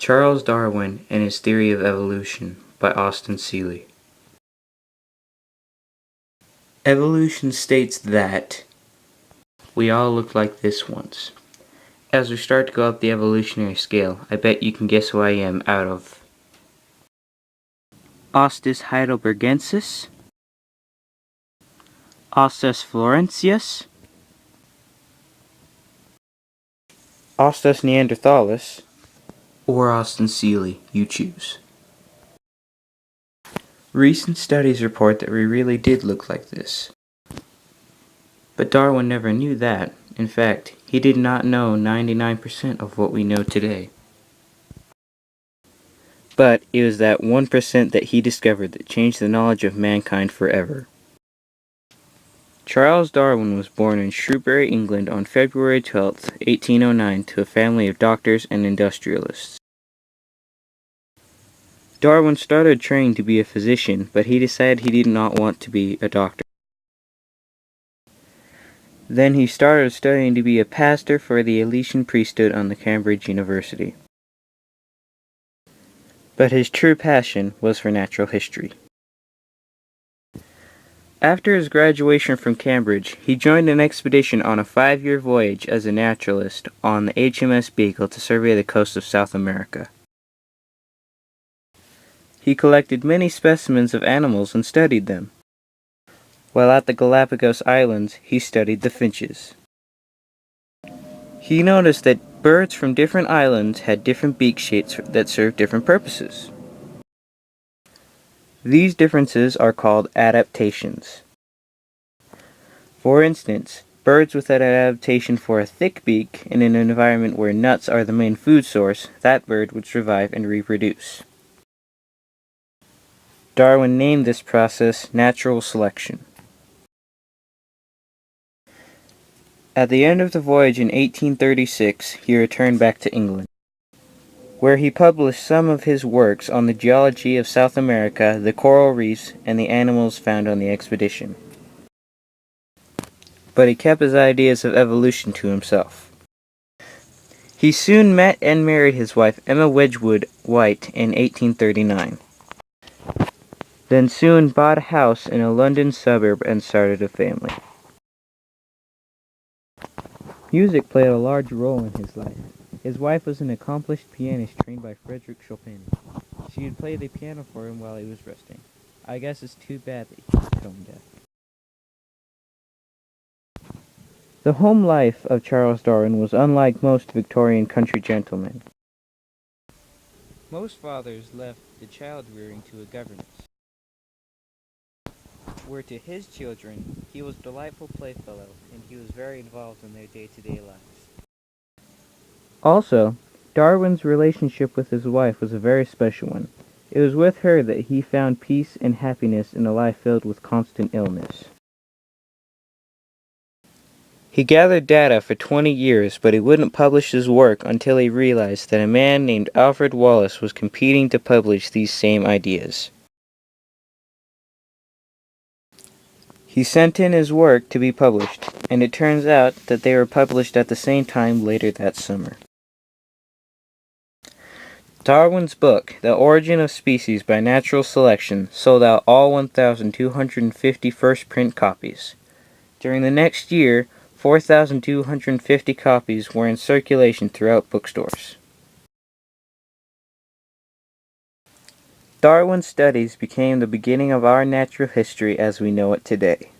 Charles Darwin and His Theory of Evolution by Austin Seeley. Evolution states that we all looked like this once. As we start to go up the evolutionary scale, I bet you can guess who I am out of Ostis heidelbergensis, Ostis floresiensis, Ostis neanderthalis, or Austin Seeley, you choose. Recent studies report that we really did look like this. But Darwin never knew that. In fact, he did not know 99% of what we know today. But it was that 1% that he discovered that changed the knowledge of mankind forever. Charles Darwin was born in Shrewsbury, England on February 12, 1809 to a family of doctors and industrialists. Darwin started training to be a physician, but he decided he did not want to be a doctor. Then he started studying to be a pastor for the Elysian priesthood on the Cambridge University. But his true passion was for natural history. After his graduation from Cambridge, he joined an expedition on a 5-year voyage as a naturalist on the HMS Beagle to survey the coast of South America. He collected many specimens of animals and studied them. While at the Galapagos Islands, he studied the finches. He noticed that birds from different islands had different beak shapes that served different purposes. These differences are called adaptations. For instance, birds with an adaptation for a thick beak in an environment where nuts are the main food source, that bird would survive and reproduce. Darwin named this process natural selection. At the end of the voyage in 1836, he returned back to England, where he published some of his works on the geology of South America, the coral reefs, and the animals found on the expedition. But he kept his ideas of evolution to himself. He soon met and married his wife Emma Wedgwood White in 1839. Then soon bought a house in a London suburb and started a family. Music played a large role in his life. His wife was an accomplished pianist trained by Frédéric Chopin. She would play the piano for him while he was resting. I guess it's too bad that he was tone deaf. The home life of Charles Darwin was unlike most Victorian country gentlemen. Most fathers left the child rearing to a governess, where to his children he was a delightful playfellow, and he was very involved in their day-to-day lives. Also, Darwin's relationship with his wife was a very special one. It was with her that he found peace and happiness in a life filled with constant illness. He gathered data for 20 years, but he wouldn't publish his work until he realized that a man named Alfred Wallace was competing to publish these same ideas. He sent in his work to be published, and it turns out that they were published at the same time later that summer. Darwin's book, The Origin of Species by Natural Selection, sold out all 1,250 first print copies. During the next year, 4,250 copies were in circulation throughout bookstores. Darwin's studies became the beginning of our natural history as we know it today.